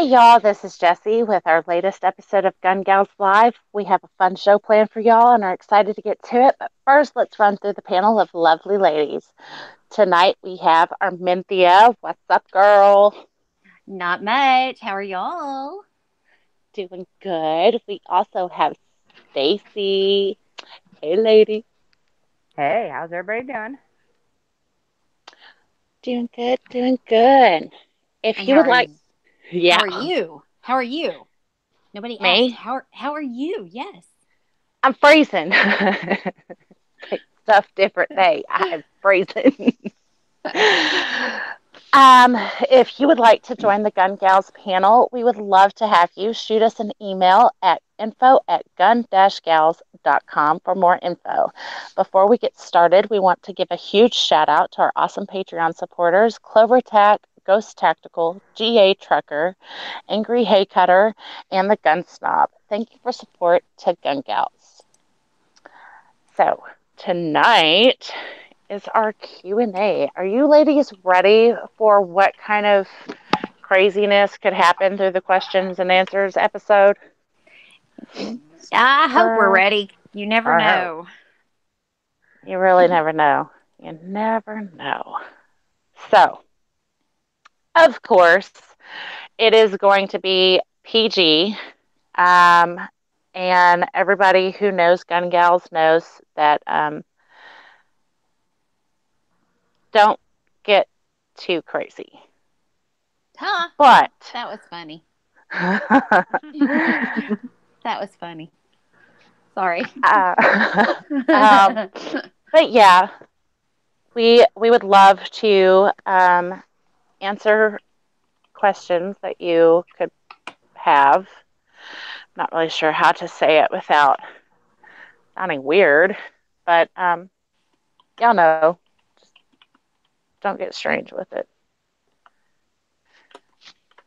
Hey y'all, this is Jessie with our latest episode of Gun Gals Live. We have a fun show planned for y'all and are excited to get to it. But first, let's run through the panel of lovely ladies. Tonight we have Armintha. What's up, girl? Not much. How are y'all? Doing good. We also have Stacey. Hey, lady. Hey, how's everybody doing? Doing good, doing good. If And you would like, how yeah, are you? How are you? Nobody asked me, how are you? Yes. I'm freezing. Stuff different day. I'm freezing. If you would like to join the Gun Gals panel, we would love to have you. Shoot us an email at info@gun-gals.com for more info. Before we get started, we want to give a huge shout out to our awesome Patreon supporters, Clover Tack, Ghost Tactical, GA Trucker, Angry Haycutter, and the Gun Snob. Thank you for support to Gun Gals. So, tonight is our Q&A. Are you ladies ready for what kind of craziness could happen through the questions and answers episode? I hope we're ready. You never I hope. know. You really never know. You never know. So, of course, it is going to be PG. And everybody who knows Gun Gals knows that don't get too crazy. Huh? But That was funny. That was funny. Sorry. But yeah, we would love to answer questions that you could have. Not really sure how to say it without sounding weird, but y'all know, just don't get strange with it.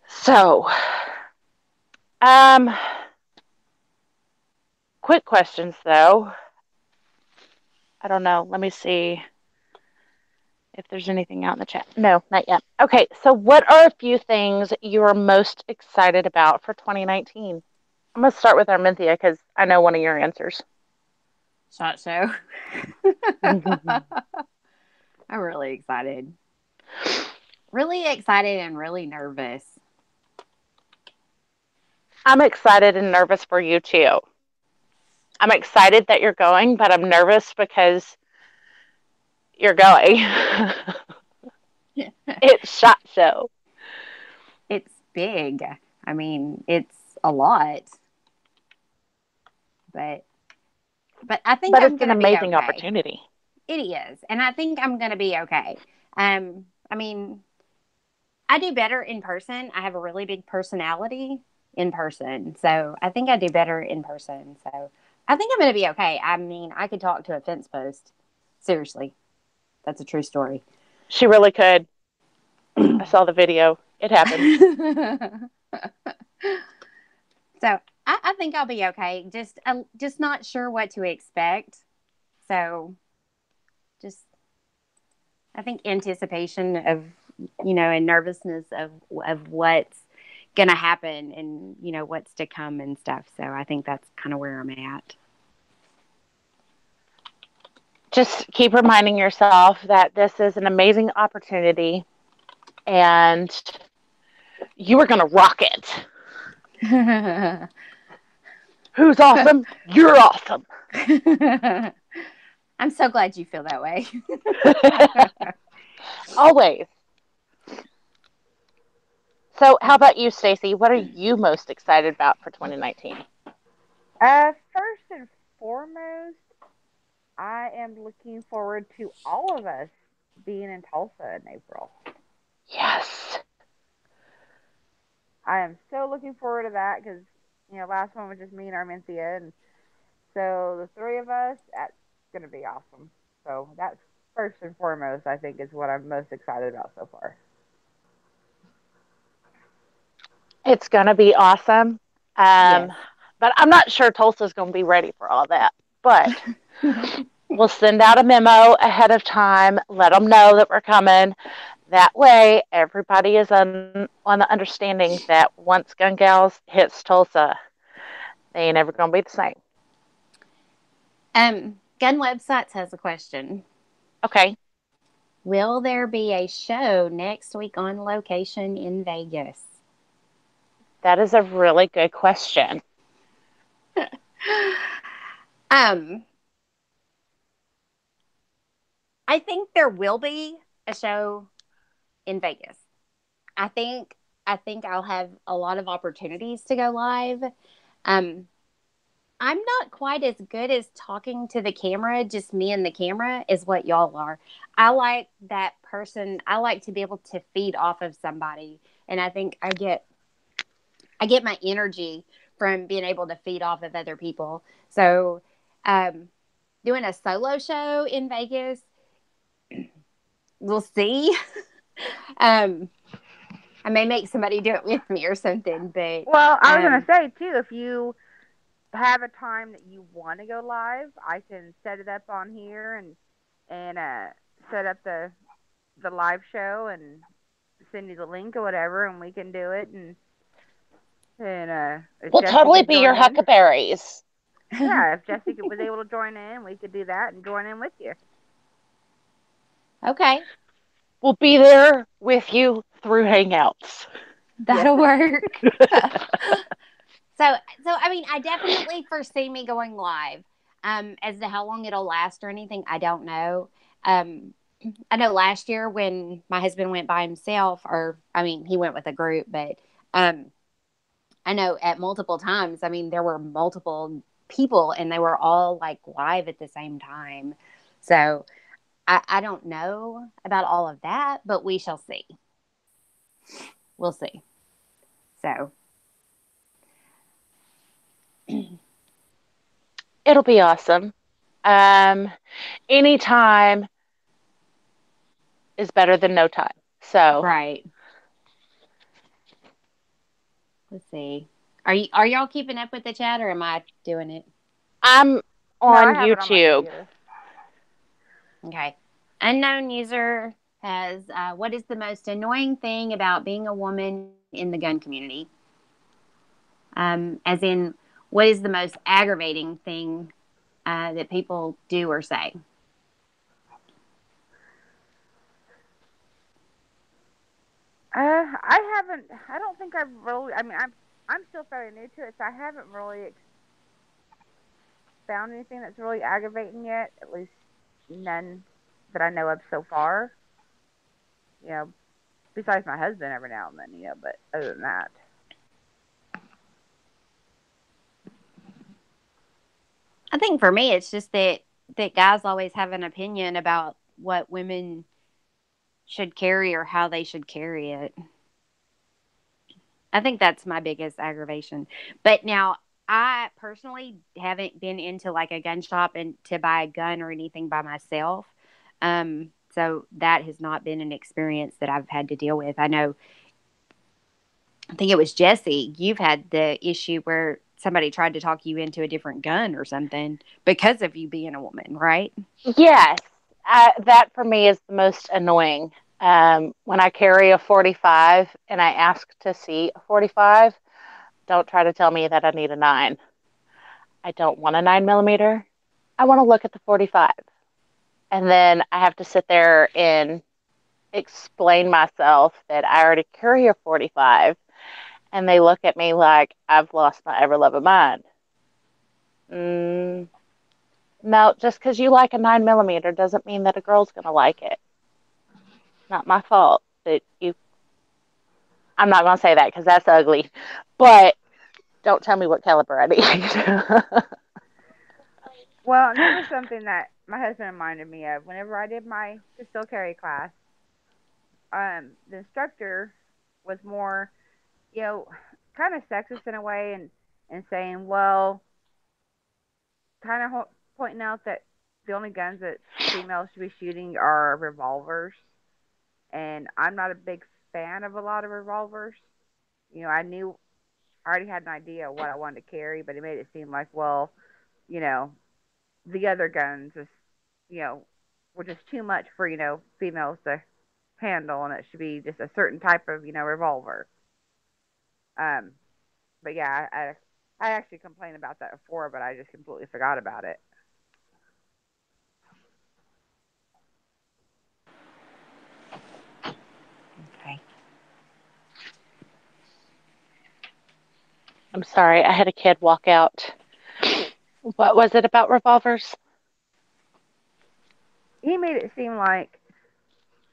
So, quick questions though. I don't know. Let me see if there's anything out in the chat. No, not yet. Okay, so what are a few things you are most excited about for 2019? I'm going to start with Armintha because I know one of your answers. Shot show. I'm really excited. Really excited and really nervous. I'm excited and nervous for you too. I'm excited that you're going, but I'm nervous because you're going. It's SHOT Show. It's big. I mean, it's a lot. But I think I'm it's going an to be amazing okay. opportunity. It is. And I think I'm going to be okay. I mean, I do better in person. I have a really big personality in person. So I think I do better in person. So I think I'm going to be okay. I mean, I could talk to a fence post. Seriously. That's a true story. She really could. I saw the video. It happened. So I think I'll be okay. Just not sure what to expect. So just, I think anticipation of, and nervousness of what's going to happen and, what's to come and stuff. So I think that's kind of where I'm at. Just keep reminding yourself that this is an amazing opportunity and you are going to rock it. Who's awesome? You're awesome. I'm so glad you feel that way. Always. So, how about you, Stacey? What are you most excited about for 2019? First and foremost, I am looking forward to all of us being in Tulsa in April. Yes. I am so looking forward to that because, last one was just me and Armintha, and so the three of us, that's going to be awesome. So that's first and foremost, I think, is what I'm most excited about so far. It's going to be awesome. Yes. But I'm not sure Tulsa's going to be ready for all that. But we'll send out a memo ahead of time, let them know that we're coming, That way, everybody is on the understanding that once Gun Gals hits Tulsa, they ain't ever going to be the same. Gun Websites has a question. Okay. Will there be a show next week on location in Vegas? That is a really good question. I think there will be a show in Vegas. I think I'll have a lot of opportunities to go live. I'm not quite as good as talking to the camera, just me and the camera, is what y'all are. I like that person. I like to be able to feed off of somebody, and I think I get my energy from being able to feed off of other people. So, doing a solo show in Vegas, we'll see. I may make somebody do it with me or something, but Well, I was gonna say too, if you have a time that you want to go live, I can set it up on here and set up the live show and send you the link or whatever, and we can do it. And if We'll Jessie totally could be join your in, huckleberries. yeah, if Jessie was able to join in, we could do that and join in with you. Okay. We'll be there with you through Hangouts. That'll work. So I mean, I definitely foresee me going live. As to how long it'll last or anything, I don't know. I know last year when my husband went by himself, or I mean, he went with a group, but I know at multiple times, I mean, there were multiple people and they were all like live at the same time. So I don't know about all of that, but we shall see. We'll see. So It'll be awesome. Anytime is better than no time. So right. Let's see. Are y'all keeping up with the chat or am I doing it? I'm No, on I have it on my YouTube. computer. Okay. Unknown user has what is the most annoying thing about being a woman in the gun community? As in, what is the most aggravating thing that people do or say? I haven't. I don't think I've really. I mean, I'm still fairly new to it, so I haven't really found anything that's really aggravating yet. At least none that I know of so far. You know, besides my husband every now and then. You know, but other than that. I think for me, it's just that guys always have an opinion about what women should carry or how they should carry it. I think that's my biggest aggravation. But now, I personally haven't been into like a gun shop and to buy a gun or anything by myself. So that has not been an experience that I've had to deal with. I know, I think it was Jessie, you've had the issue where somebody tried to talk you into a different gun or something because of you being a woman, right? Yes, that for me is the most annoying. When I carry a 45 and I ask to see a 45, don't try to tell me that I need a 9. I don't want a 9mm. I want to look at the 45. And then I have to sit there and explain myself that I already carry a 45. And they look at me like I've lost my ever loving mind. No, just because you like a 9mm doesn't mean that a girl's going to like it. Not my fault that you. I'm not going to say that because that's ugly. But don't tell me what caliber I need. Well, and that was something that my husband reminded me of. Whenever I did my concealed carry class, the instructor was more, you know, kind of sexist in a way, and saying, well, kind of pointing out that the only guns that females should be shooting are revolvers, and I'm not a big fan of a lot of revolvers. You know, I already had an idea of what I wanted to carry, but it made it seem like, well, you know, the other guns is, you know, were just too much for, you know, females to handle, and it should be just a certain type of revolver. Um, but yeah, I actually complained about that before, but I just completely forgot about it. Okay. I'm sorry, I had a kid walk out. What was it about revolvers? He made it seem like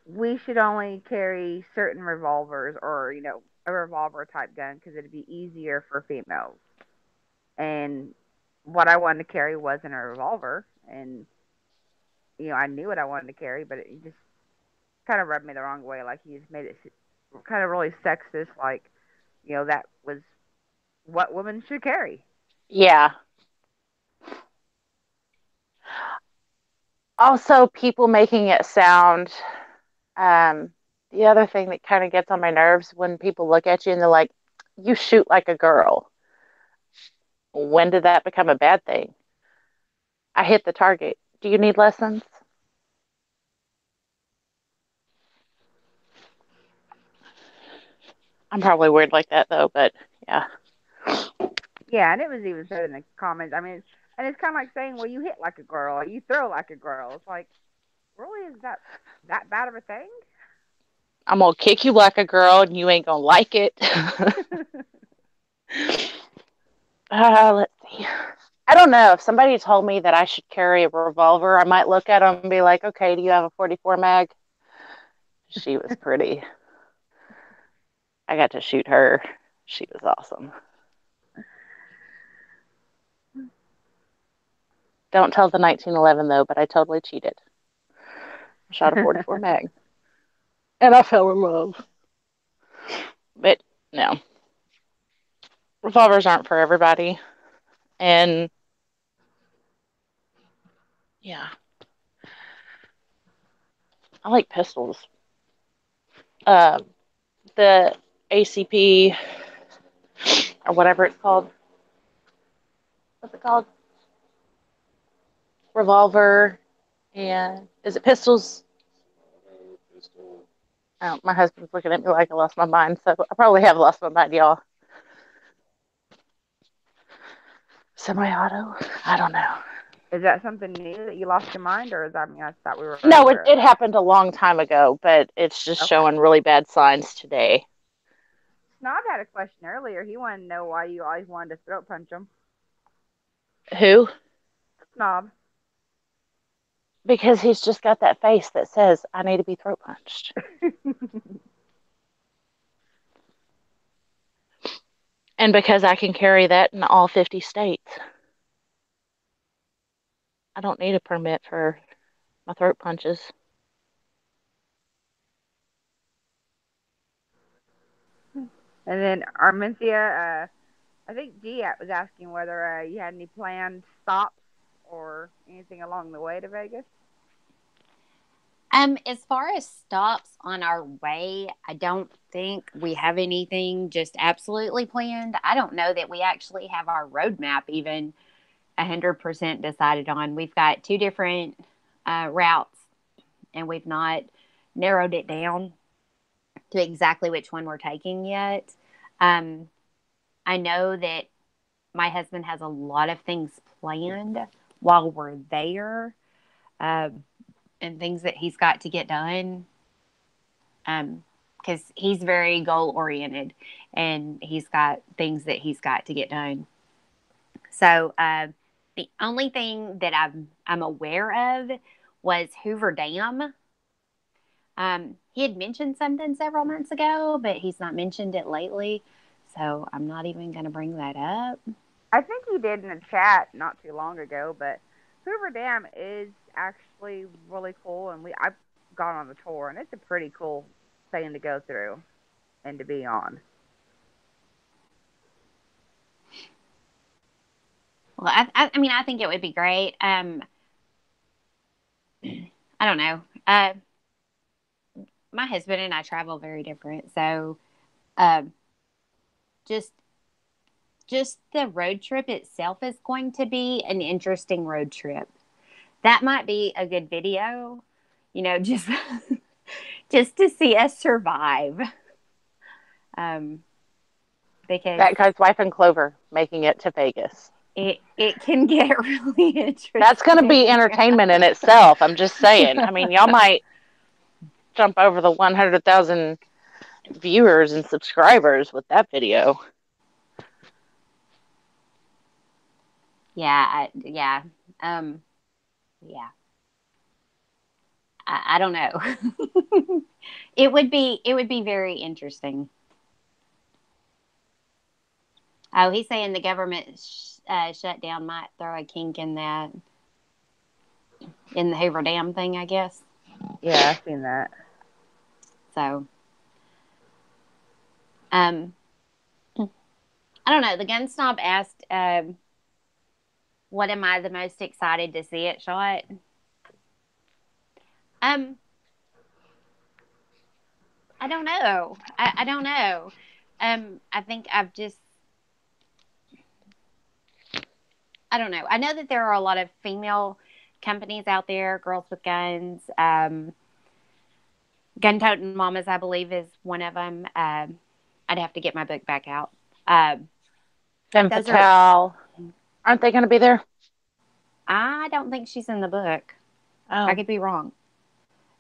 we should only carry certain revolvers, or a revolver type gun, because it'd be easier for females. And what I wanted to carry wasn't a revolver, and I knew what I wanted to carry, but it just kind of rubbed me the wrong way. Like, he just made it kind of really sexist, like that was what women should carry. Yeah. Also, people making it sound, um, the other thing that kind of gets on my nerves when people look at you and they're like, you shoot like a girl. When did that become a bad thing? I hit the target. Do you need lessons? I'm probably weird like that though, but yeah. Yeah, and it was even said in the comments. I mean, and it's kind of like saying, well, you hit like a girl, or you throw like a girl. It's like, really, is that bad of a thing? I'm gonna kick you like a girl and you ain't gonna like it. Let's see. I don't know. If somebody told me that I should carry a revolver, I might look at them and be like, okay, do you have a 44 mag? She was pretty. I got to shoot her. She was awesome. Don't tell the 1911 though, but I totally cheated. I shot a 44 mag. And I fell in love. But no, revolvers aren't for everybody. And yeah, I like pistols. Uh, the ACP or whatever it's called. What's it called? Revolver. And is it pistols? Oh, my husband's looking at me like I lost my mind, so I probably have lost my mind, y'all. Semi-auto? I don't know. Is that something new that you lost your mind, or is that, I mean, I thought we were already No, aware of it that? happened a long time ago, but it's just Okay. showing really bad signs today. Snob had a question earlier. He wanted to know why you always wanted to throat punch him. Who? Snob. Because he's just got that face that says, I need to be throat punched. And because I can carry that in all 50 states. I don't need a permit for my throat punches. And then Arminthia, I think G was asking whether you had any planned stops or anything along the way to Vegas. As far as stops on our way, I don't think we have anything just absolutely planned. I don't know that we actually have our roadmap even 100% decided on. We've got two different routes, and we've not narrowed it down to exactly which one we're taking yet. Um, I know that my husband has a lot of things planned while we're there, and things that he's got to get done. Because he's very goal oriented, and he's got things that he's got to get done. So the only thing that I'm aware of was Hoover Dam. He had mentioned something several months ago, but he's not mentioned it lately. So I'm not even going to bring that up. I think he did in a chat not too long ago, but Hoover Dam is actually really cool, and I've gone on the tour, and it's a pretty cool thing to go through and to be on. Well, I mean, I think it would be great. I don't know. My husband and I travel very different, so um, just the road trip itself is going to be an interesting road trip. That might be a good video, just just to see us survive. Because That guy's wife and Clover making it to Vegas. it can get really interesting. That's going to be entertainment in itself. I'm just saying. I mean, y'all might jump over the 100,000 viewers and subscribers with that video. Yeah, yeah. I don't know. It would be very interesting. Oh, he's saying the government shutdown might throw a kink in the Hoover Dam thing, I guess. Yeah, I've seen that. So, I don't know. The gun snob asked, "What am I the most excited to see it shot?" I don't know. I don't know. I think I don't know. I know that there are a lot of female companies out there, Girls with Guns. Gun Toting Mamas, I believe, is one of them. I'd have to get my book back out. Femme Fatale. Aren't they going to be there? I don't think she's in the book. Oh. I could be wrong.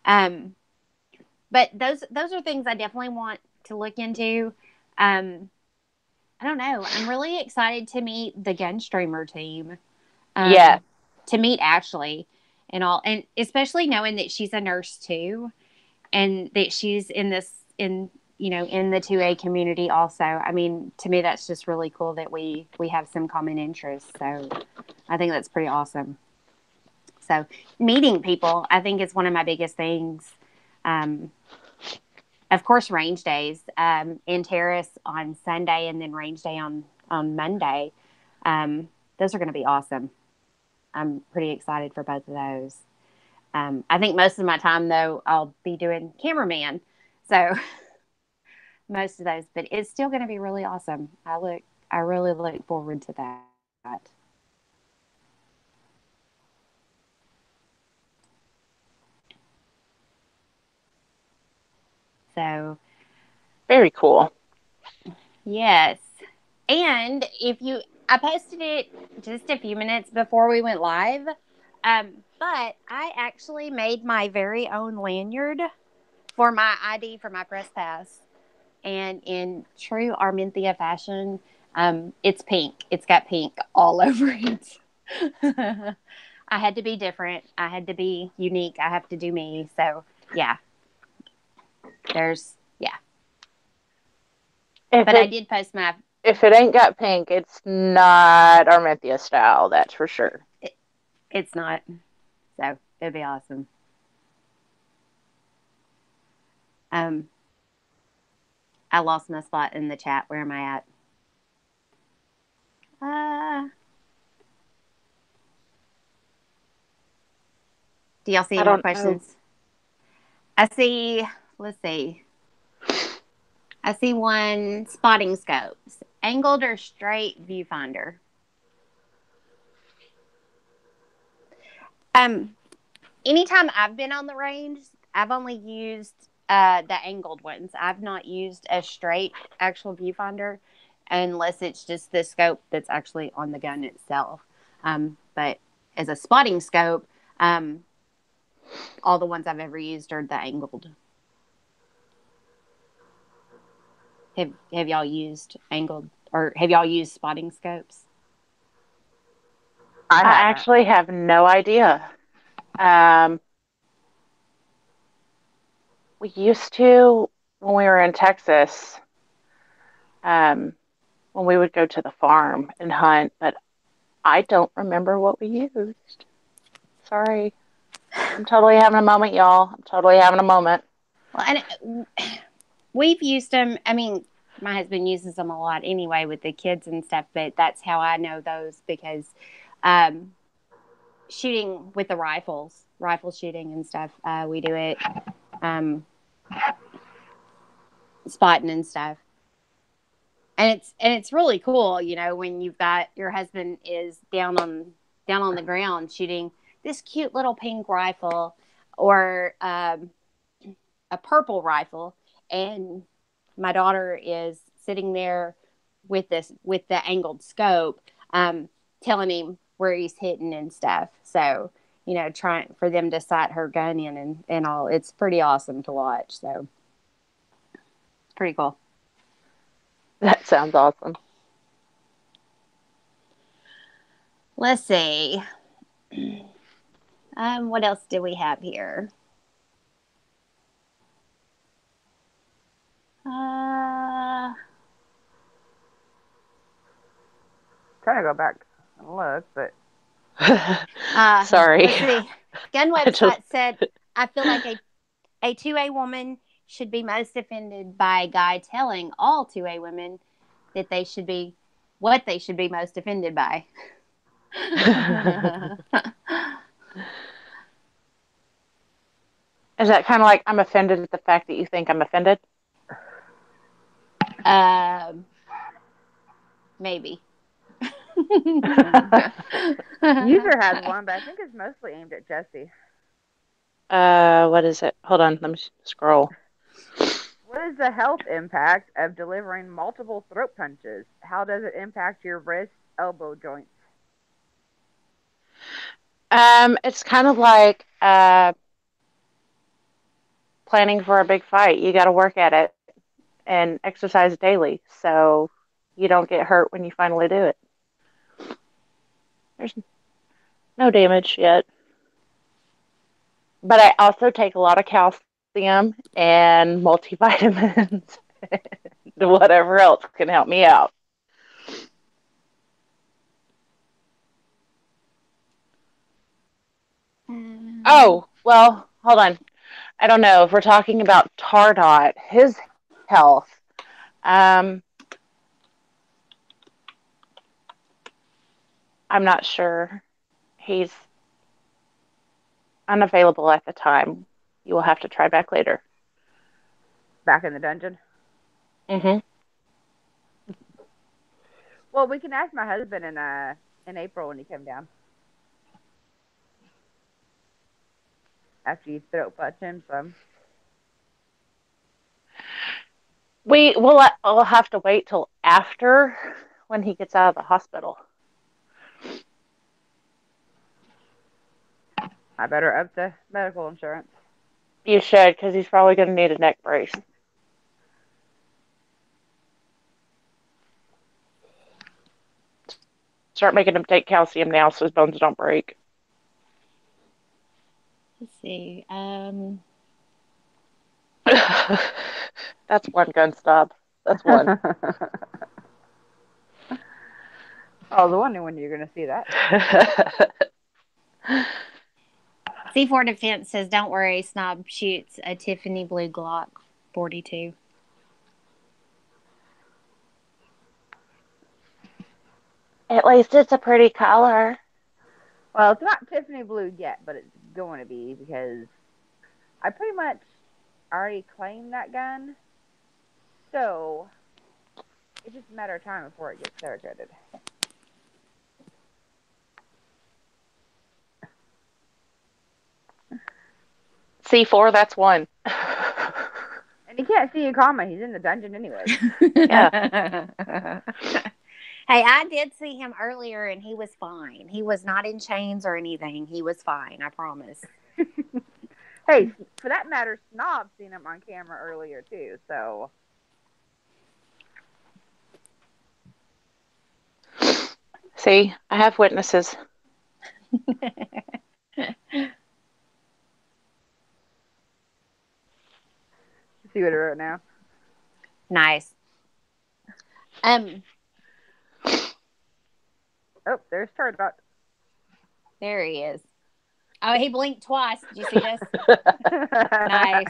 But those are things I definitely want to look into. I don't know. I'm really excited to meet the Gun Streamer team. Yeah. To meet Ashley and all, and especially knowing that she's a nurse too, and that she's in the 2A community also. I mean, to me, that's just really cool that we have some common interests. So I think that's pretty awesome. So meeting people, I think, is one of my biggest things. Of course, range days in Terrace on Sunday and then range day on Monday. Those are going to be awesome. I'm pretty excited for both of those. I think most of my time, though, I'll be doing cameraman. So most of those, but it's still going to be really awesome. I really look forward to that. So very cool. Yes. And I posted it just a few minutes before we went live. But I actually made my very own lanyard for my ID for my press pass. And in true Armintha fashion, it's pink. It's got pink all over it. I had to be different. I had to be unique. I have to do me. So, yeah. I did post my... If it ain't got pink, it's not Armintha style, that's for sure. It's not. So, it'd be awesome. I lost my spot in the chat. Where am I at? Do y'all see any more questions? Know. Let's see. I see one, spotting scopes. Angled or straight viewfinder? Anytime I've been on the range, I've only used the angled ones. I've not used a straight actual viewfinder unless it's just the scope that's actually on the gun itself. But as a spotting scope, all the ones I've ever used are the angled. Have y'all used angled, or have y'all used spotting scopes? I actually have no idea. We used to when we were in Texas, when we would go to the farm and hunt, but I don't remember what we used. Sorry. I'm totally having a moment, y'all. I'm totally having a moment. Well, and we've used them. I mean, my husband uses them a lot anyway with the kids and stuff, but that's how I know those because shooting with the rifle shooting and stuff, we do it spotting and stuff. And it's really cool, you know, when you've got your husband is down on the ground shooting this cute little pink rifle, or a purple rifle, and my daughter is sitting there with the angled scope, telling him where he's hitting and stuff. So, trying for them to sight her gun in and all. It's pretty awesome to watch. So it's pretty cool. That sounds awesome. Let's see. What else do we have here? Trying to go back and look, but Sorry. Let's see. Gun website said, I feel like a 2A woman should be most offended by a guy telling all 2A women that they should be what they should be most offended by. Is that kind of like I'm offended at the fact that you think I'm offended? Maybe. User has one, but I think it's mostly aimed at Jessie. What is it? Hold on, let me scroll. What is the health impact of delivering multiple throat punches? How does it impact your wrist, elbow joints? It's kind of like planning for a big fight. You got to work at it and exercise daily, so you don't get hurt when you finally do it. There's no damage yet. But I also take a lot of calcium and multivitamins and whatever else can help me out. Oh, well, hold on. I don't know if we're talking about Tardot, his health. I'm not sure. He's unavailable at the time. You will have to try back later. Back in the dungeon? Mm-hmm. Well, we can ask my husband in April when he comes down. After you throat punch him some. We'll have to wait till after when he gets out of the hospital. I better up the medical insurance. You should, because he's probably going to need a neck brace. Start making him take calcium now so his bones don't break. Let's see. That's one gun stop. That's one. I was wondering when you're going to see that. C4 Defense says, don't worry, Snob shoots a Tiffany blue Glock 42. At least it's a pretty color. Well, it's not Tiffany blue yet, but it's going to be because I pretty much already claimed that gun. So it's just a matter of time before it gets clear-coded. C4, that's one. And he can't see you coming. He's in the dungeon anyway. Yeah. Hey, I did see him earlier, and he was fine. He was not in chains or anything. He was fine, I promise. Hey, for that matter, Snob seen him on camera earlier, too, so. See, I have witnesses. See what I wrote now? Nice. Oh, there's Tardot. There he is. Oh, he blinked twice. Did you see this? Nice.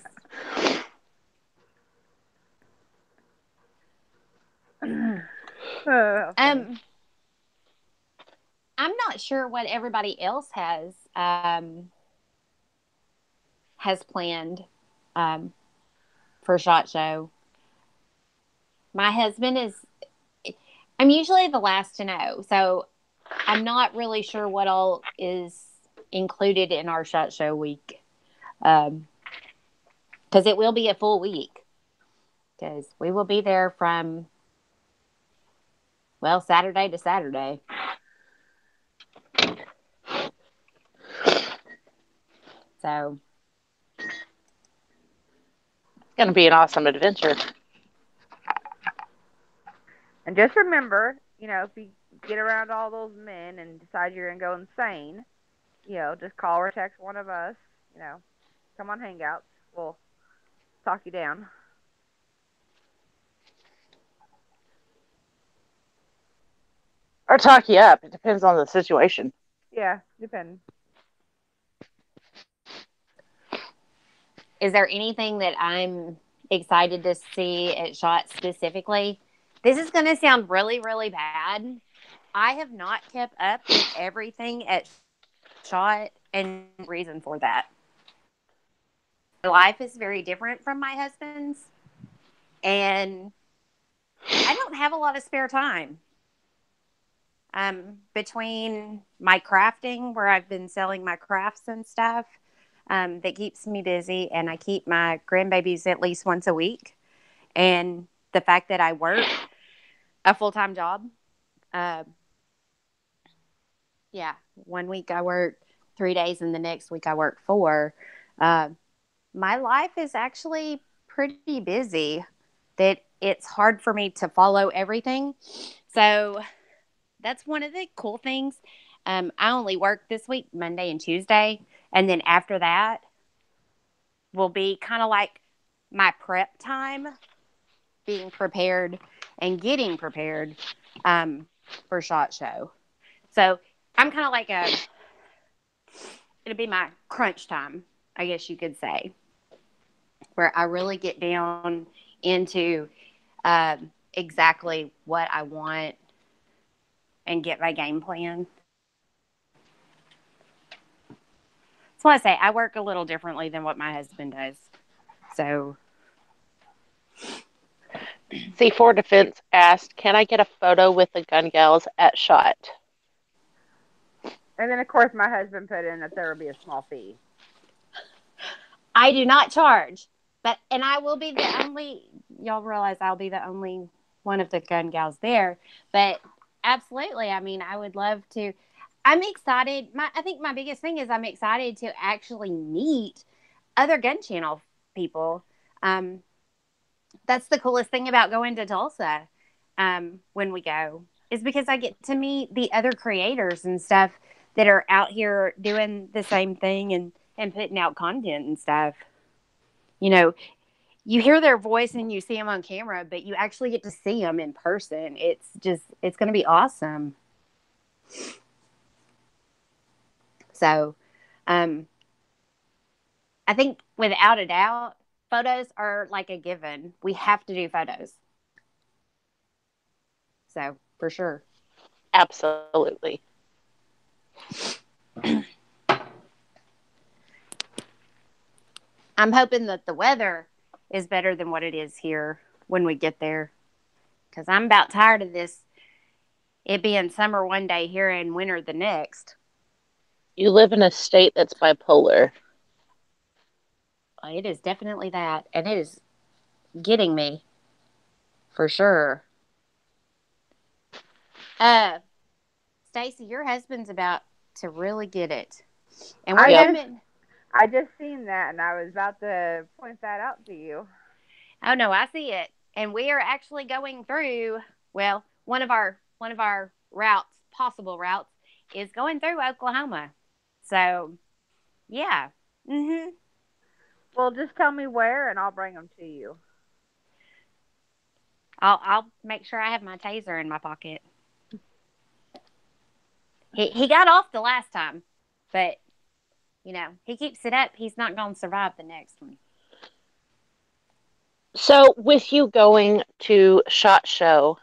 I'm not sure what everybody else has planned for SHOT Show. My husband is. I'm usually the last to know, so I'm not really sure what all is included in our SHOT Show week. because it will be a full week. Because we will be there from, well, Saturday to Saturday. So It's going to be an awesome adventure. And just remember, if you get around all those men and decide you're going to go insane, just call or text one of us, come on Hangouts. We'll talk you down. Or talk you up. It depends on the situation. Yeah, depends. is there anything that I'm excited to see at SHOT specifically? This is going to sound really, really bad. I have not kept up with everything at SHOT, and reason for that. My life is very different from my husband's, and I don't have a lot of spare time. Between my crafting, where I've been selling my crafts and stuff, that keeps me busy, and I keep my grandbabies at least once a week, and the fact that I work a full-time job. Yeah, 1 week I work 3 days, and the next week I work 4. My life is actually pretty busy, that it's hard for me to follow everything. So that's one of the cool things. I only work this week, Monday and Tuesday. And then after that will be kind of like my prep time, being prepared and getting prepared for SHOT Show. So I'm kind of like it'll be my crunch time, I guess you could say, where I really get down into exactly what I want and get my game plan. That's why I say I work a little differently than what my husband does. So, C4 Defense asked, can I get a photo with the gun gals at SHOT? And then, of course, my husband put in that there will be a small fee. I do not charge, and I will be the only, y'all realize I'll be the only one of the gun gals there, but absolutely. I mean, I would love to. I'm excited. I think my biggest thing is I'm excited to actually meet other gun channel people. That's the coolest thing about going to Tulsa when we go, is because I get to meet the other creators and stuff that are out here doing the same thing and putting out content and stuff. You hear their voice and you see them on camera, but you actually get to see them in person. It's going to be awesome. So, I think without a doubt, photos are like a given. We have to do photos. So, for sure. Absolutely. I'm hoping that the weather is better than what it is here when we get there, because I'm about tired of this, it being summer one day here and winter the next. You live in a state that's bipolar. It is definitely that, and it is getting me, for sure. Stacey, your husband's about to really get it, and we're coming. I just seen that, and I was about to point that out to you. Oh no, I see it, and we are actually going through. Well, one of our routes, possible routes, is going through Oklahoma. So, yeah. Well, just tell me where, and I'll bring them to you. I'll make sure I have my taser in my pocket. He got off the last time, but he keeps it up. He's not going to survive the next one. So, with you going to SHOT Show,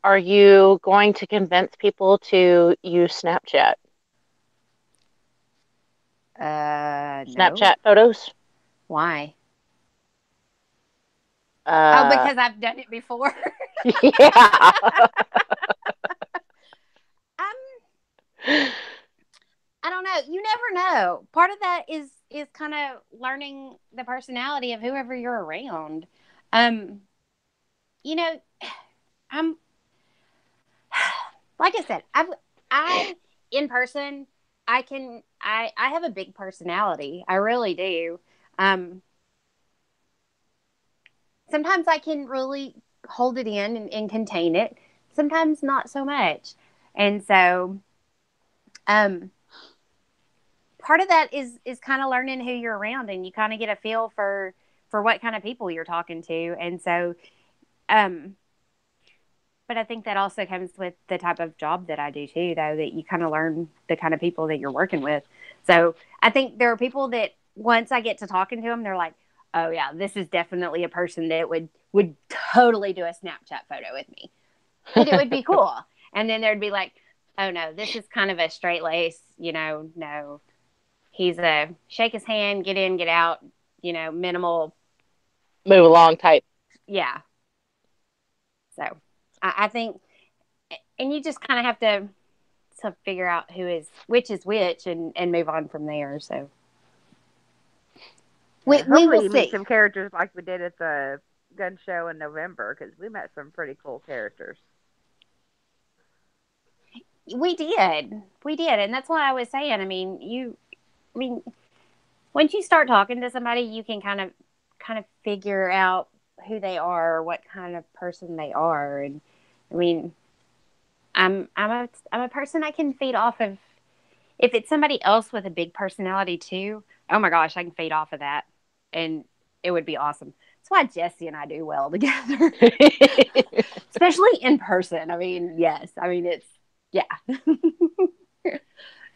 are you going to convince people to use Snapchat? No. Snapchat photos? Why? Because I've done it before. Yeah. I don't know. You never know. Part of that is kind of learning the personality of whoever you're around. Um, you know, I'm like I said, I in person, I have a big personality. I really do. Um, Sometimes I can really hold it in and contain it. Sometimes not so much. And so, um, part of that is kind of learning who you're around, and you kind of get a feel for what kind of people you're talking to. And so, um, but I think that also comes with the type of job that I do too, though, that you kind of learn the kind of people that you're working with. So I think there are people that once I get to talking to them, they're like, "Oh yeah, this is definitely a person that would totally do a Snapchat photo with me, and it would be cool." And then there'd be like, "Oh no, this is kind of a straight lace, no, he's a shake his hand, get in, get out, minimal, Move along type. yeah." So I think, and you just kind of have to figure out who is which and move on from there. So we Hopefully will you meet see. some characters like we did at the gun show in November, because we met some pretty cool characters. We did, and that's why I was saying. I mean, once you start talking to somebody, you can kind of figure out who they are, or what kind of person they are, and I mean, I'm a person I can feed off of. If it's somebody else with a big personality too, oh my gosh, I can feed off of that, and it would be awesome. That's why Jessie and I do well together, especially in person. I mean, yes, I mean it's yeah.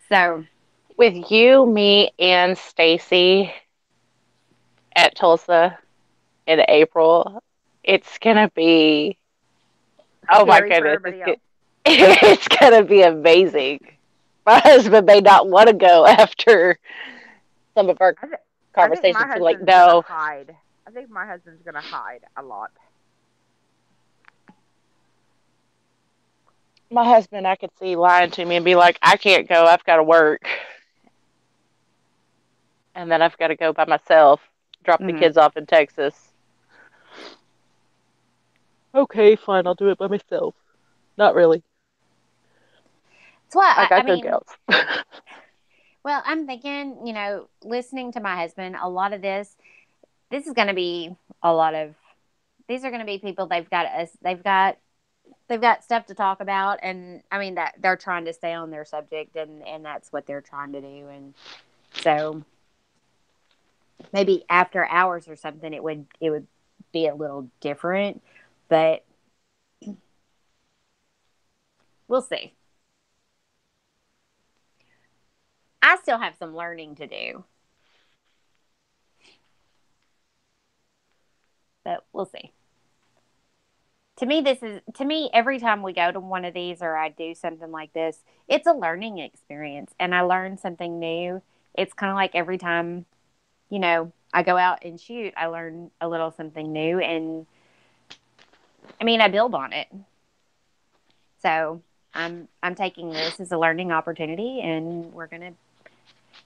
So With you, me, and Stacey at Tulsa in April, it's gonna be, oh my Scary for goodness, everybody else. it's gonna be amazing. My husband may not want to go after some of our I think my conversations. He's like, husband's gonna no. hide. I think my husband's gonna hide a lot. My husband, I could see lying to me and be like, I can't go. I've got to work. And then I've got to go by myself, drop the mhm. kids off in Texas. Okay, fine. I'll do it by myself. Not really. That's why I I got good mean, gals. well, I'm thinking, listening to my husband, a lot of this is going to be a lot of these are going to be people they've got stuff to talk about, and I mean that they're trying to stay on their subject, and that's what they're trying to do, and so maybe after hours or something it would be a little different, but we'll see. I still have some learning to do, but we'll see. To me every time we go to one of these or I do something like this, it's a learning experience and I learn something new. It's kind of like every time, I go out and shoot, I learn a little something new, and I mean, I build on it. So, I'm taking this as a learning opportunity, and we're going to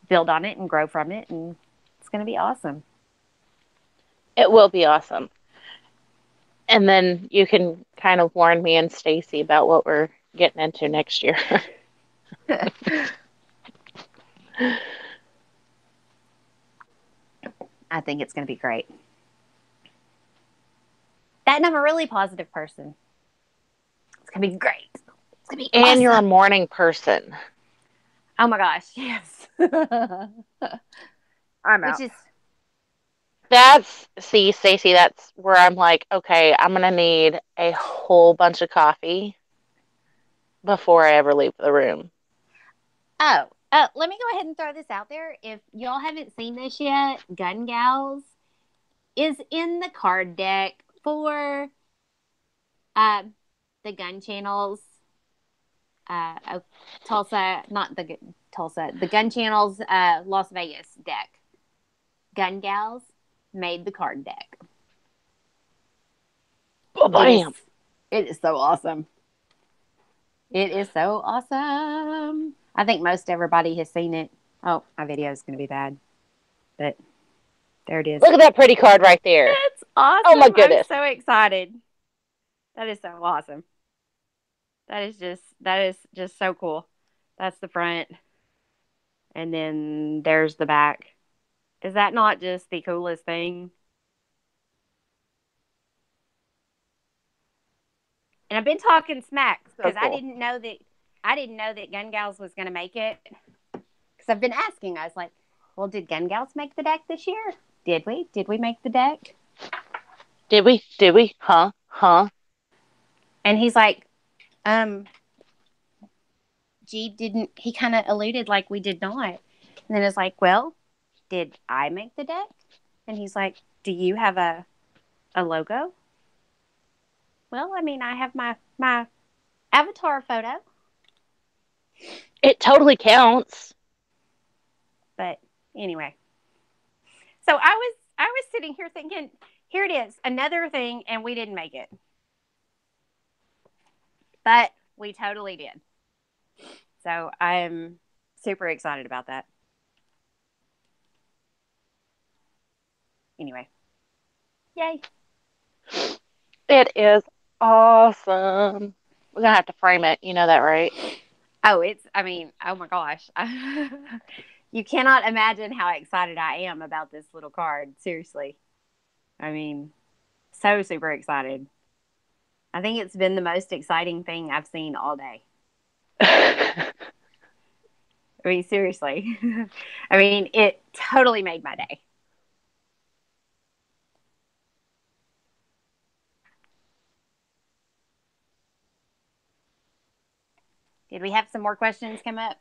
build on it and grow from it, and it's going to be awesome. It will be awesome. And then you can kind of warn me and Stacy about what we're getting into next year. I think it's going to be great. That and I'm a really positive person. It's going to be great. It's going to be And you're a awesome. morning person. Oh my gosh, yes. I'm Which out. is See, Stacy, that's where I'm like, okay, I'm going to need a whole bunch of coffee before I ever leave the room. let me go ahead and throw this out there. If y'all haven't seen this yet, Gun Gals is in the card deck for uh, the gun channels. Tulsa, not the Tulsa, the gun channels, Las Vegas deck. Gun Gals made the card deck. Oh, It is, bam. it is so awesome. It is so awesome. I think most everybody has seen it. Oh, my video is going to be bad, but there it is. Look at that pretty card right there. That's awesome. Oh my goodness. I'm so excited. That is so awesome. That is just so cool. That's the front. And then there's the back. Is that not just the coolest thing? And I've been talking smack because I didn't know that Gun Gals was going to make it. Because I've been asking. I was like, well, did Gun Gals make the deck this year? Did we? Did we make the deck? Did we? Did we? Huh? And he's like, G didn't. He kind of alluded like we did not. And then it's like, well, did I make the deck? And he's like, do you have a logo? Well, I mean, I have my avatar photo. It totally counts. But anyway. So I was sitting here thinking, here it is, another thing, and we didn't make it. But we totally did. So I'm super excited about that. Anyway. Yay. It is awesome. We're going to have to frame it. You know that, right? Oh, oh my gosh. You cannot imagine how excited I am about this little card. Seriously. I mean, so super excited. I think it's been the most exciting thing I've seen all day. I mean, seriously. I mean, it totally made my day. Did we have some more questions come up?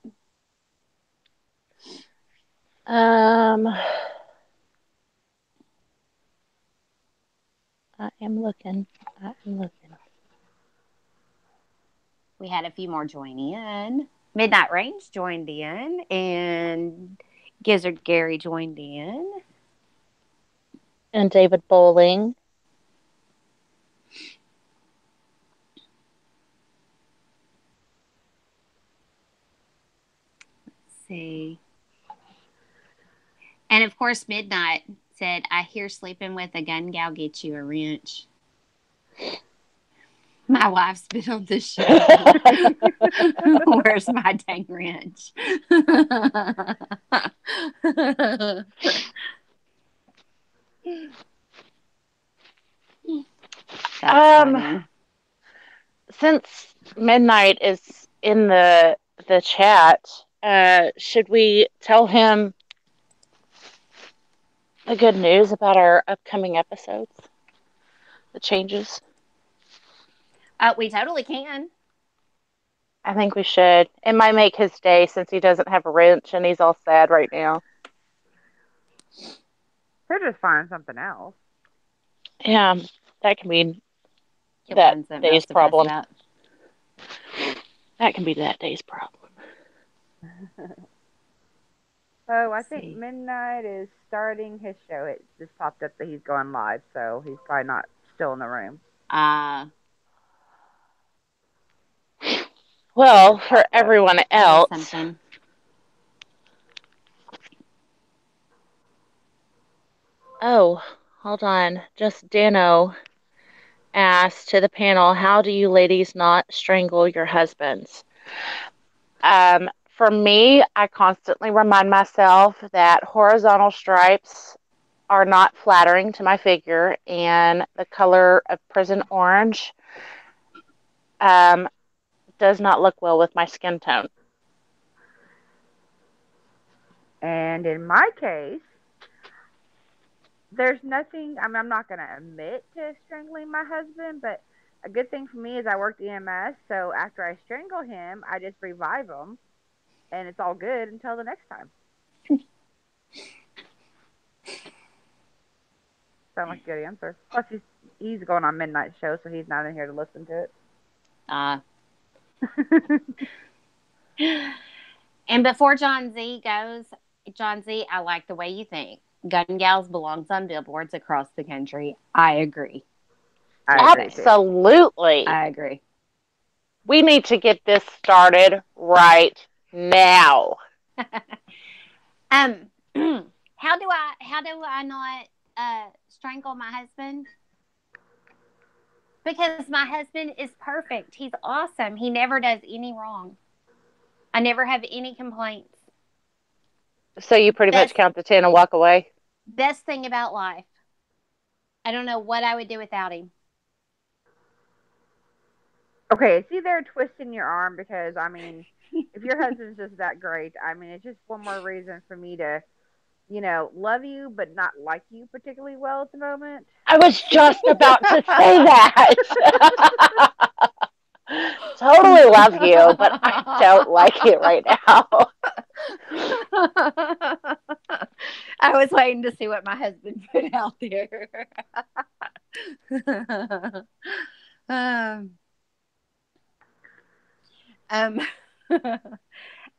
I am looking. We had a few more join in. Midnight Range joined in, and Gizzard Gary joined in. And David Bowling. Let's see. And of course, Midnight said, I hear sleeping with a gun gal gets you a wrench. My wife's been on the show. Where's my dang wrench? Since Midnight is in the chat, should we tell him the good news about our upcoming episodes? The changes? We totally can. I think we should. It might make his day since he doesn't have a wrench and he's all sad right now. He'll just find something else. Yeah, that can be that day's problem. That can be that day's problem. So I think Midnight is starting his show. It just popped up that he's going live, so he's probably not still in the room. Well, for everyone else, oh, hold on. Just Dano asked to the panel, how do you ladies not strangle your husbands? For me, I constantly remind myself that horizontal stripes are not flattering to my figure, and the color of prison orange does not look well with my skin tone. And in my case, there's nothing, I mean, I'm not going to admit to strangling my husband, but a good thing for me is I worked EMS, so after I strangle him, I just revive him, and it's all good until the next time. Sound like a good answer. Plus, he's going on Midnight show, so he's not in here to listen to it. And before John Z goes, John Z, I like the way you think. Gun Gals belongs on billboards across the country. I agree. Absolutely. I agree. We need to get this started right Now. Um, how do I not strangle my husband? Because my husband is perfect. He's awesome. He never does any wrong. I never have any complaints. So you pretty much Best count to 10 and walk away? best thing about life. I don't know what I would do without him. Okay, see, they're twisting your arm because, I mean, if your husband's just that great, I mean, it's just one more reason for me to, love you but not like you particularly well at the moment. I was just about to say that. Totally love you, but I don't like it right now. I was waiting to see what my husband put out there. um, um,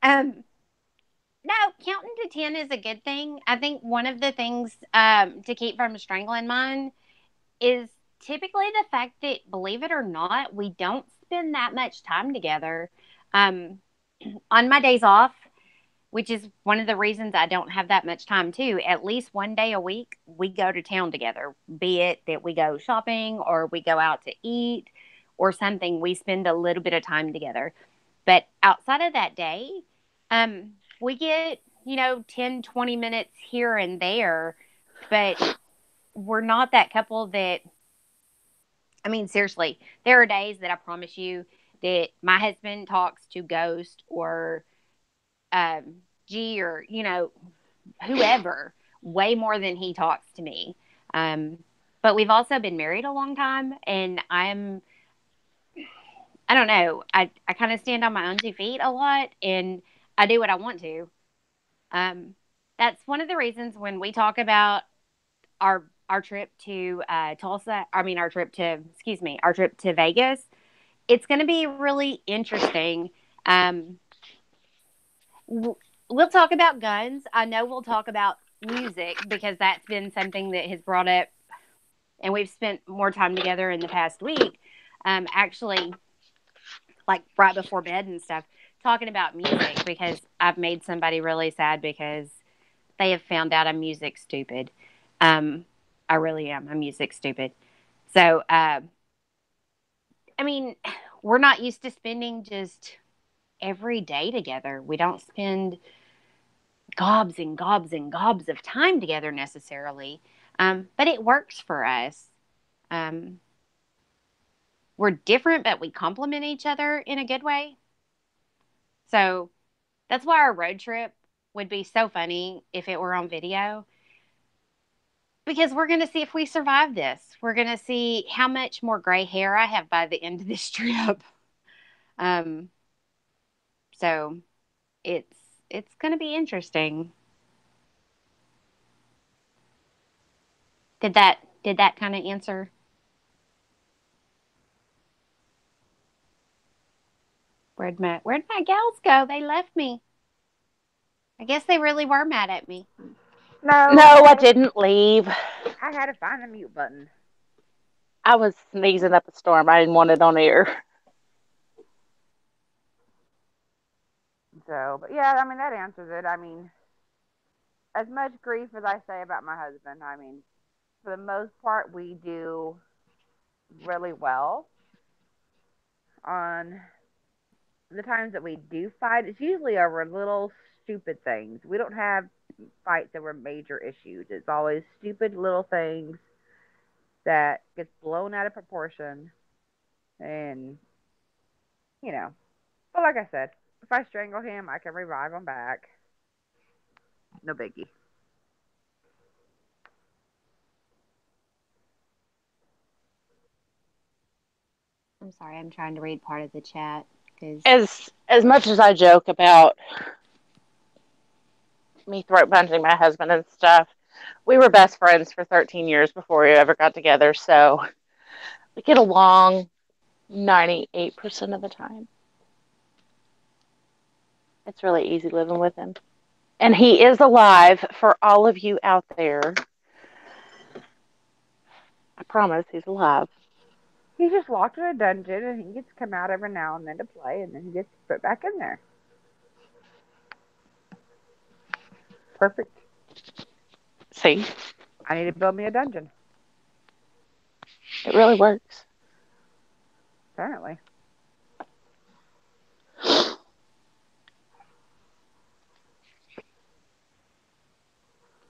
um, no, counting to 10 is a good thing. I think one of the things to keep from strangling mine is typically the fact that, believe it or not, we don't spend that much time together. Um, on my days off, which is one of the reasons I don't have that much time too. At least one day a week, we go to town together, be it that we go shopping or we go out to eat or something. We spend a little bit of time together. But outside of that day, we get, 10, 20 minutes here and there. But we're not that couple that, I mean, seriously, there are days that I promise you that my husband talks to Ghost or G or, whoever way more than he talks to me. But we've also been married a long time, and I don't know, I kind of stand on my own 2 feet a lot, and I do what I want to. Um, that's one of the reasons when we talk about our trip to Tulsa, I mean, our trip to Vegas, it's going to be really interesting. Um, we'll talk about guns. I know we'll talk about music because that's been something that has brought up, and we've spent more time together in the past week. Actually, like right before bed and stuff, talking about music because I've made somebody really sad because they have found out I'm music stupid. I really am. I'm music stupid. So, I mean, we're not used to spending just every day together. We don't spend gobs and gobs and gobs of time together necessarily. But it works for us. Um, we're different, but we complement each other in a good way. So that's why our road trip would be so funny if it were on video because we're going to see if we survive this. We're going to see how much more gray hair I have by the end of this trip. Um, so it's it's going to be interesting. Did that kind of answer? Where'd my gals go? They left me. I guess they really were mad at me. No, No, I didn't leave. I had to find the mute button. I was sneezing up a storm. I didn't want it on air. So, but yeah, I mean, that answers it. I mean, as much grief as I say about my husband, I mean, for the most part, we do really well. On the times that we do fight, it's usually over little stupid things. We don't have fights over major issues. It's always stupid little things that gets blown out of proportion. And, you know, but like I said, if I strangle him, I can revive him back. No biggie. I'm sorry, I'm trying to read part of the chat because As much as I joke about me throat punching my husband and stuff, we were best friends for 13 years before we ever got together, so we get along 98% of the time. It's really easy living with him. And he is alive for all of you out there. I promise he's alive. He's just locked in a dungeon and he gets to come out every now and then to play and then he gets put back in there. Perfect. See, I need to build me a dungeon. it really works. Apparently.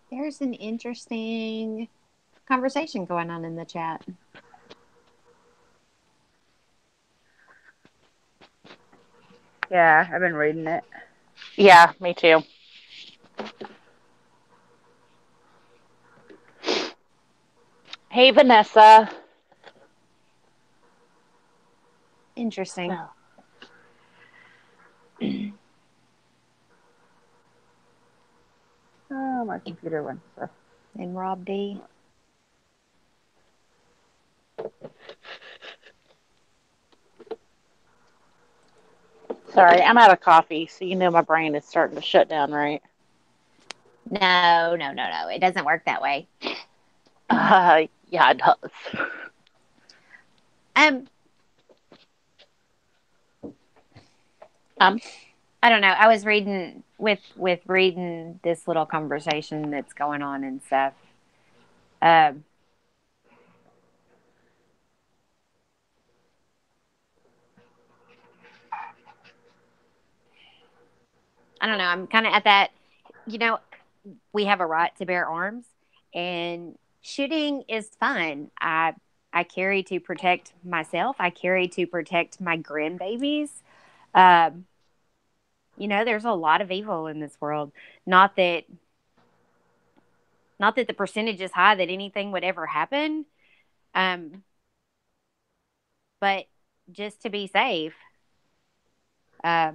There's an interesting conversation going on in the chat. Yeah, I've been reading it. Yeah, me too. Hey, Vanessa. Interesting. Oh, my computer went so. And Rob D. Sorry, I'm out of coffee, so you know my brain is starting to shut down, right? No. It doesn't work that way. Yeah, it does. I don't know. I was reading with reading this little conversation that's going on and stuff. I don't know. I'm kind of at that. We have a right to bear arms, and shooting is fun. I carry to protect myself. I carry to protect my grandbabies. Um, there's a lot of evil in this world. Not that the percentage is high that anything would ever happen. But just to be safe, I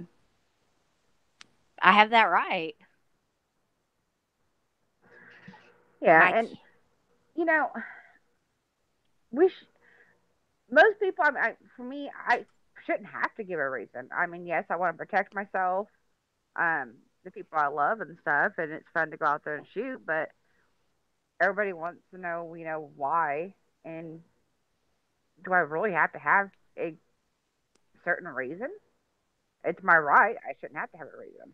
have that right. Yeah, and most people. For me, I shouldn't have to give a reason. I mean, yes, I want to protect myself, the people I love and stuff, and it's fun to go out there and shoot. But everybody wants to know, why. And do I really have to have a certain reason? It's my right. I shouldn't have to have a reason.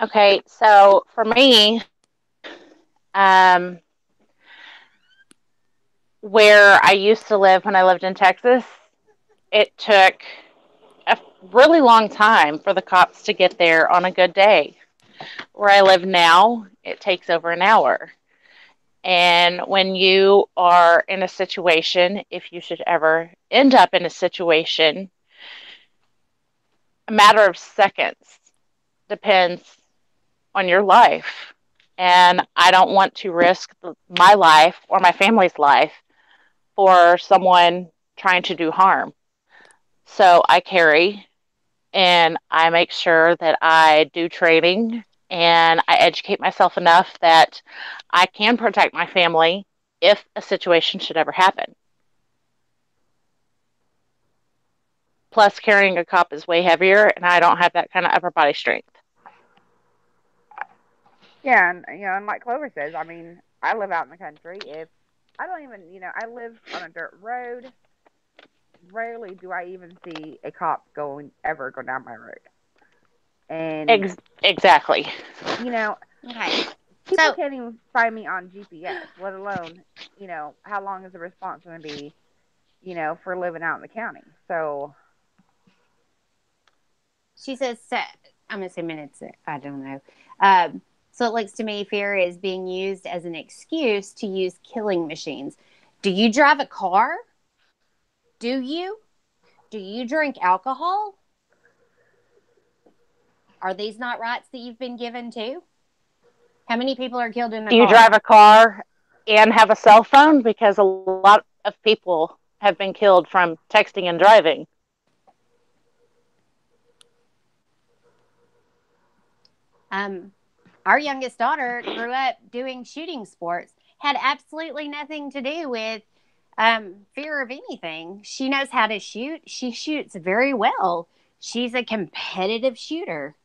Okay, so for me, where I used to live when I lived in Texas, it took a really long time for the cops to get there on a good day. Where I live now, it takes over an hour. And when you are in a situation, if you should ever end up in a situation, a matter of seconds depends on your life. And I don't want to risk my life or my family's life for someone trying to do harm. So I carry and I make sure that I do training and I educate myself enough that I can protect my family if a situation should ever happen. Plus, carrying a cop is way heavier, and I don't have that kind of upper body strength. Yeah, and like Clover says, I mean, I live out in the country. If I don't even, I live on a dirt road. Rarely do I even see a cop ever go down my road. And exactly. Okay. People can't even find me on GPS, let alone, how long is the response going to be, for living out in the county. So she says, I'm assuming it's, I don't know. So it looks to me fear is being used as an excuse to use killing machines. Do you drive a car? Do you? Do you drink alcohol? Are these not rights that you've been given too? How many people are killed in the car? Do you drive a car and have a cell phone? Because a lot of people have been killed from texting and driving. Our youngest daughter grew up doing shooting sports, had absolutely nothing to do with fear of anything. She knows how to shoot. She shoots very well. She's a competitive shooter.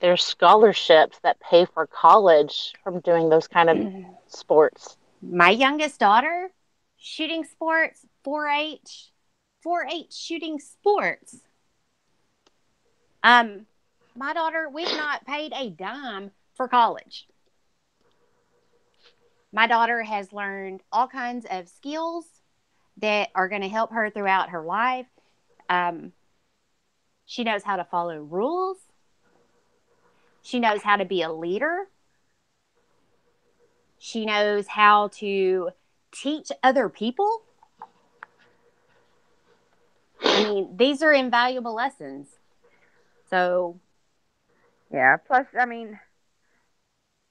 There's scholarships that pay for college from doing those kind of sports. My youngest daughter, shooting sports, 4-H shooting sports. My daughter, we've not paid a dime for college. My daughter has learned all kinds of skills that are going to help her throughout her life. Um, she knows how to follow rules. She knows how to be a leader. She knows how to teach other people. I mean, these are invaluable lessons. So, Yeah. Plus, I mean,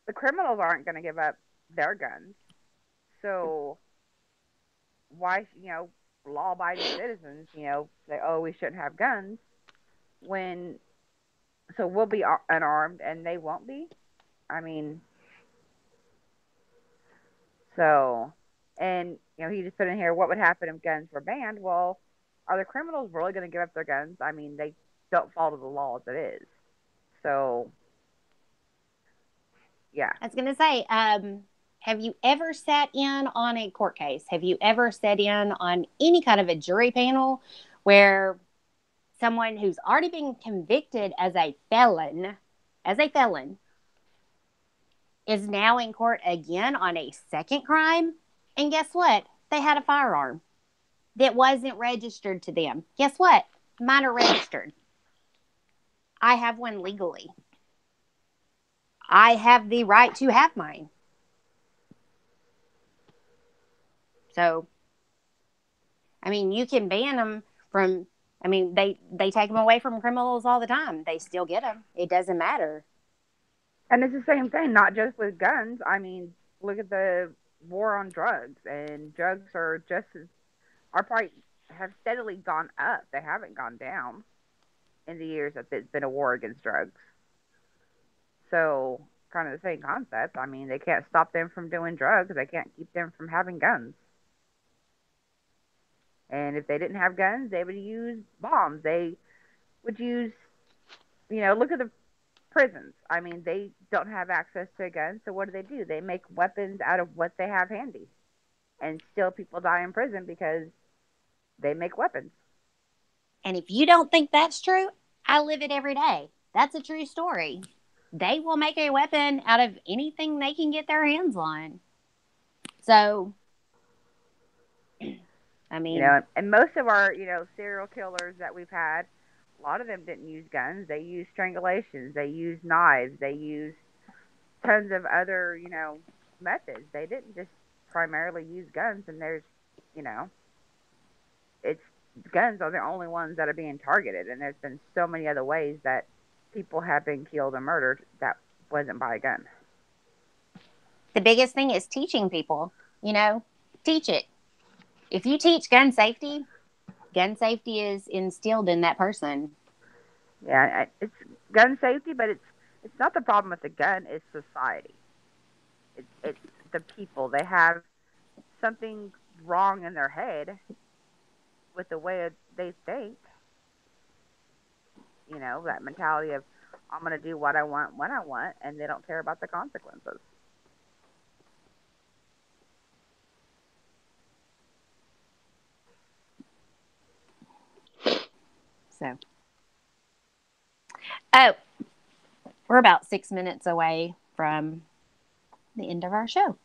the criminals aren't going to give up their guns. So why, law-abiding citizens, say, oh, we shouldn't have guns when, so we'll be unarmed and they won't be. I mean, so, and he just put in here, what would happen if guns were banned? Well, are the criminals really going to give up their guns? I mean, they don't follow the law as it is. So, yeah. I was going to say, have you ever sat in on a court case? Have you ever sat in on any kind of a jury panel where someone who's already been convicted as a felon, is now in court again on a second crime? And guess what? They had a firearm that wasn't registered to them. Guess what? Mine are registered. I have one legally. I have the right to have mine. So, I mean, you can ban them from, I mean, they take them away from criminals all the time. They still get them. It doesn't matter. And it's the same thing, not just with guns. I mean, look at the war on drugs, and drugs are probably have steadily gone up. They haven't gone down in the years that there's been a war against drugs. So, kind of the same concept. I mean, they can't stop them from doing drugs. They can't keep them from having guns. And if they didn't have guns, they would use bombs. They would use, look at the prisons. I mean, they don't have access to a gun, so what do? They make weapons out of what they have handy. And still people die in prison because they make weapons. And if you don't think that's true, I live it every day. That's a true story. They will make a weapon out of anything they can get their hands on. So, I mean, and most of our, serial killers that we've had, a lot of them didn't use guns. They used strangulations. They used knives. They used tons of other, methods. They didn't just primarily use guns. And there's, it's guns are the only ones that are being targeted. And there's been so many other ways that people have been killed and murdered that wasn't by a gun. The biggest thing is teaching people, teach it. If you teach gun safety is instilled in that person. Yeah, it's gun safety, but it's not the problem with the gun. It's society. It's the people. They have something wrong in their head with the way they think. That mentality of I'm going to do what I want when I want, and they don't care about the consequences. So, oh, we're about 6 minutes away from the end of our show.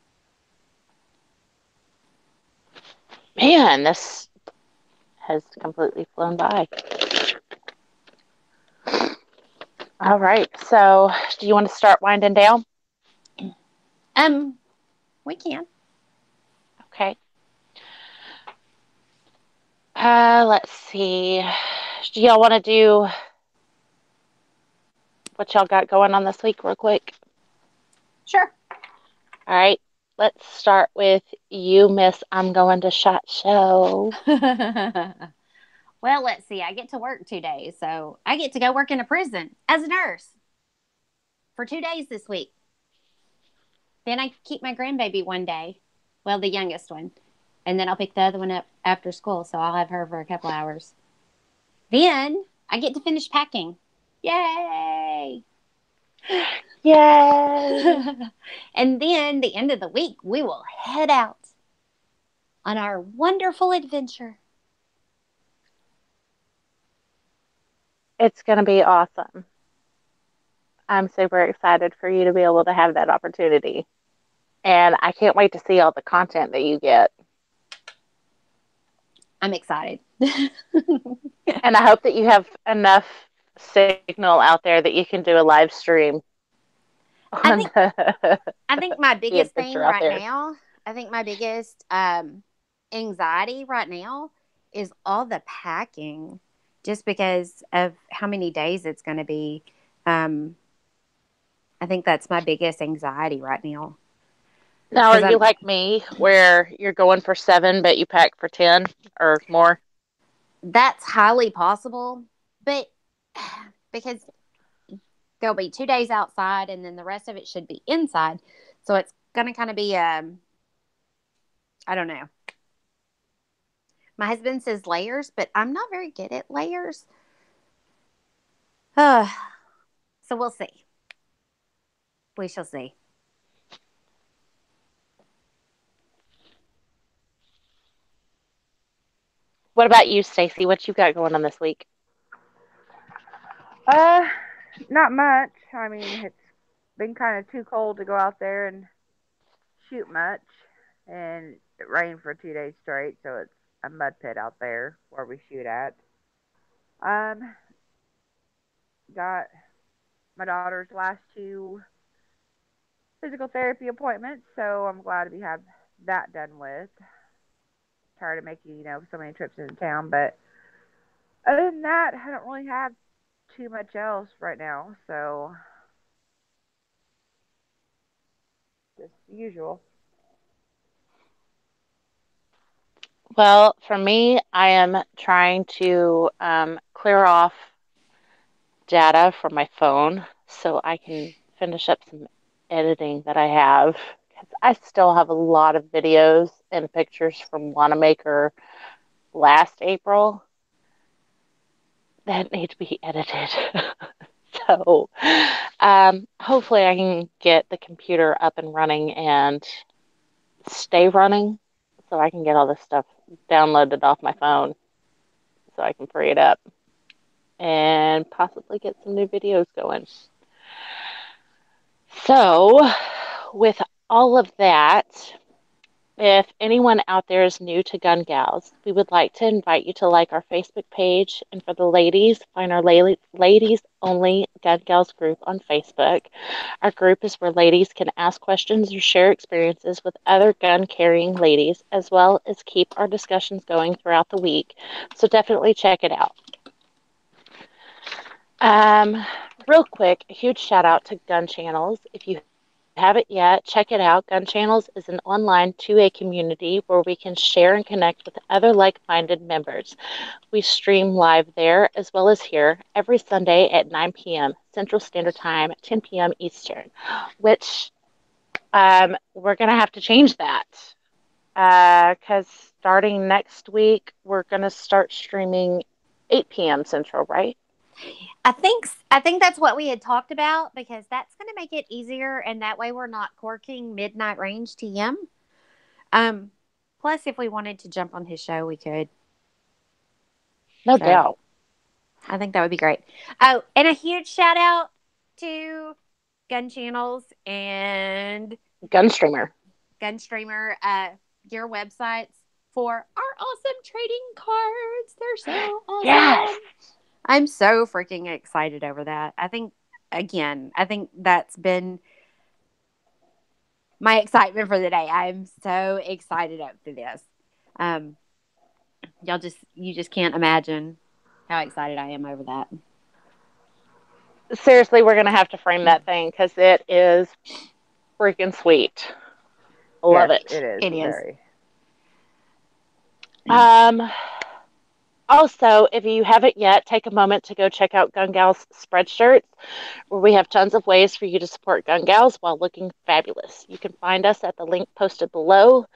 Man, this has completely flown by. All right. So, do you want to start winding down? We can. Okay. Let's see. Do y'all want to do what y'all got going on this week real quick? Sure. All right. Let's start with you, Miss I'm Going to SHOT Show. Well, let's see. I get to work 2 days, so I get to go work in a prison as a nurse for 2 days this week. Then I keep my grandbaby 1 day. Well, the youngest one. And then I'll pick the other one up after school, so I'll have her for a couple hours. Then I get to finish packing. Yay! Yay! And then the end of the week, we will head out on our wonderful adventure. It's going to be awesome. I'm super excited for you to be able to have that opportunity. And I can't wait to see all the content that you get. I'm excited. And I hope that you have enough signal out there that you can do a live stream I on think I think my the biggest thing adventure out right there. now, I think my biggest anxiety right now is all the packing, just because of how many days it's going to be. Um, I think that's my biggest anxiety right now. Now, are Because you I'm like me where you're going for 7, but you pack for 10 or more? That's highly possible, but because there'll be 2 days outside and then the rest of it should be inside, so it's going to kind of be I don't know. My husband says layers, but I'm not very good at layers. So we'll see. We shall see. What about you, Stacey? What you got going on this week? Uh, not much. I mean, it's been kind of too cold to go out there and shoot much, and it rained for 2 days straight, so it's a mud pit out there where we shoot at. Um, got my daughter's last two physical therapy appointments, so I'm glad to have that done with. Tired of making, so many trips into town, but other than that, I don't really have too much else right now, so just the usual. Well, for me, I am trying to clear off data from my phone so I can finish up some editing that I have. 'Cause I still have a lot of videos and pictures from Wanamaker last April that need to be edited. So, hopefully I can get the computer up and running and stay running so I can get all this stuff downloaded off my phone so I can free it up and possibly get some new videos going. So, with all of that, if anyone out there is new to Gun Gals, we would like to invite you to like our Facebook page. And for the ladies, find our ladies only Gun Gals group on Facebook. Our group is where ladies can ask questions or share experiences with other gun carrying ladies, as well as keep our discussions going throughout the week. So definitely check it out. Real quick, a huge shout out to Gun Channels. If you haven't yet, check it out. Gun Channels is an online 2A community where we can share and connect with other like-minded members. We stream live there as well as here every Sunday at 9 p.m. Central Standard Time, 10 p.m. Eastern, which we're going to have to change that because starting next week, we're going to start streaming 8 p.m. Central, right? I think that's what we had talked about, because that's going to make it easier, and that way we're not corking midnight range TM. Um, Plus, if we wanted to jump on his show, we could. No So doubt. I think that would be great. Oh, and a huge shout out to Gun Channels and Gunstreamer. Gunstreamer, your websites for our awesome trading cards. They're so awesome. Yes. I'm so freaking excited over that. I think that's been my excitement for the day. I'm so excited up to this. Um, you just can't imagine how excited I am over that. Seriously, we're going to have to frame that thing because it is freaking sweet. Love Yes, it. it is. It is. Very. Um, Also, if you haven't yet, take a moment to go check out Gun Gals SpreadShirts, where we have tons of ways for you to support Gun Gals while looking fabulous. You can find us at the link posted below.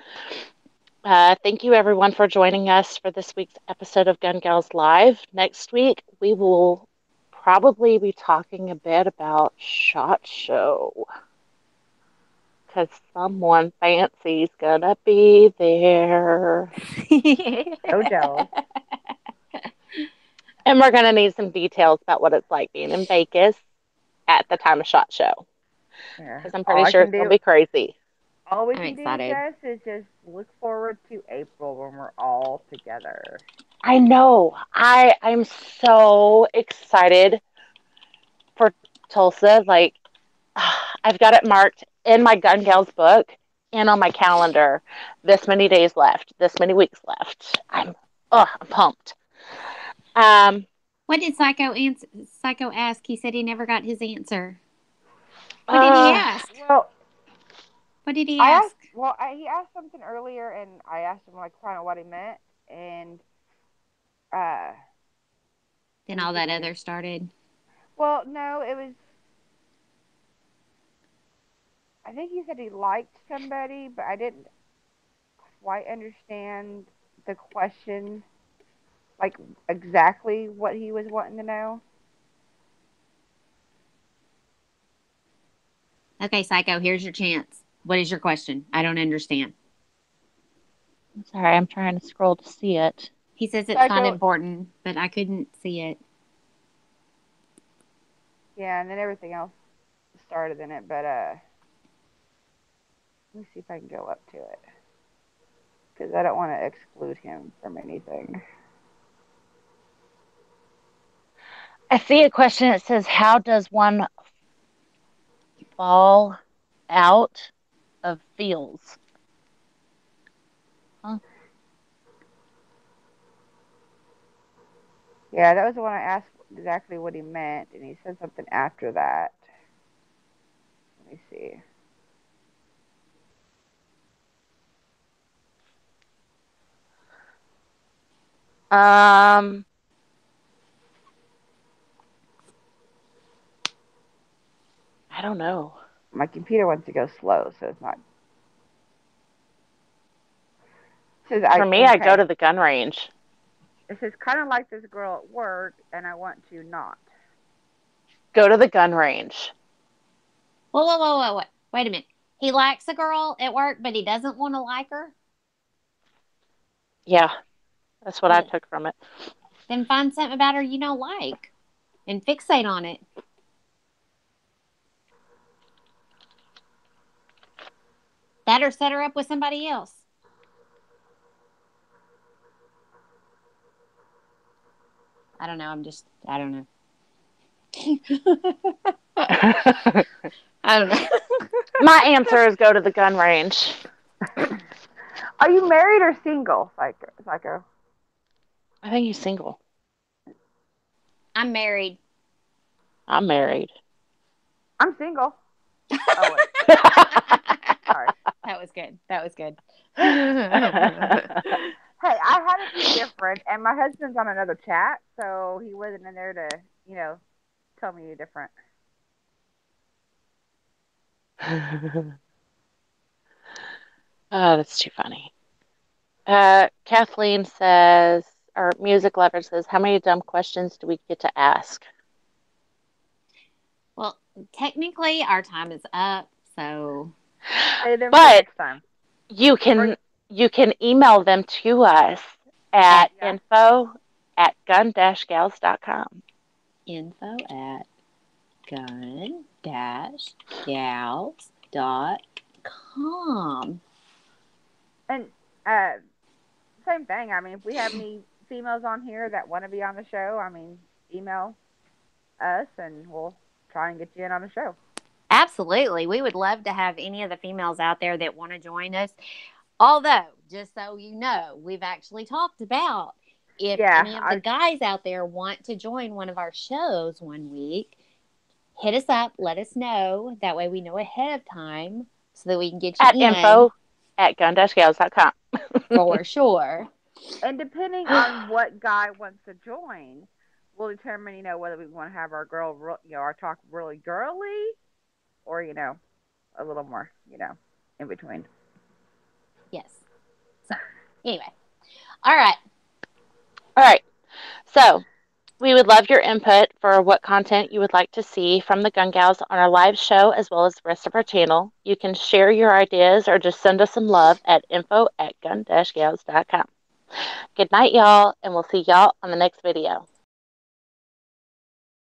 Thank you, everyone, for joining us for this week's episode of Gun Gals Live. Next week, we will probably be talking a bit about SHOT Show, because someone fancy's gonna be there. So jealous. And we're going to need some details about what it's like being in Vegas at the time of SHOT Show. Yeah. Because I'm pretty sure it's going to be crazy. All we I'm can do, excited. Jess, is just look forward to April when we're all together. I know. I'm so excited for Tulsa. Like, I've got it marked in my Gun Gals book and on my calendar. This many days left. This many weeks left. I'm pumped. What did Psycho ask? He said he never got his answer. What did he ask? Well, what did he ask? He asked something earlier, and I asked him like kind of what he meant, and then all that other started. Well, no, it was. I think he said he liked somebody, but I didn't quite understand the question, like exactly what he was wanting to know. Okay, Psycho, here's your chance. What is your question? I don't understand. I'm sorry, I'm trying to scroll to see it. He says it's not important, but I couldn't see it. Yeah, and then everything else started in it, but let me see if I can go up to it, because I don't want to exclude him from anything. I see a question that says, how does one fall out of feels? Huh? Yeah, that was the one I asked exactly what he meant, and he said something after that. Let me see. I don't know. My computer wants to go slow, so it's not. It says, For me, I go to the gun range. It says, kind of like this girl at work, and I want to not. Go to the gun range. Whoa. Wait a minute. He likes a girl at work, but he doesn't want to like her? Yeah, that's what I took from it. Then find something about her you don't like and fixate on it. That or set her up with somebody else. I don't know. I don't know. I don't know. My answer is go to the gun range. Are you married or single, Psycho? I think he's single. I'm married. I'm married. I'm single. Oh, wait. Sorry. That was good. Hey, I had it be different, and my husband's on another chat, so he wasn't in there to, tell me different. Oh, that's too funny. Kathleen says, or Music Lover says, how many dumb questions do we get to ask? Well, technically, our time is up, so. But you can email them to us at info@gun-gals.com. info@gun-gals.com. And same thing. I mean, if we have any females on here that want to be on the show, I mean, email us and we'll try and get you in on the show. Absolutely. We would love to have any of the females out there that want to join us. Although, just so you know, we've actually talked about if any of the guys out there want to join one of our shows one week, hit us up, let us know. That way we know ahead of time so that we can get you in. info@gun-gals.com. For sure. And depending on what guy wants to join, we'll determine, whether we want to have our our talk really girly or, a little more, in between. Yes. So, anyway. All right. So, we would love your input for what content you would like to see from the Gun Gals on our live show as well as the rest of our channel. You can share your ideas or just send us some love at info@gun-gals.com. Good night, y'all, and we'll see y'all on the next video.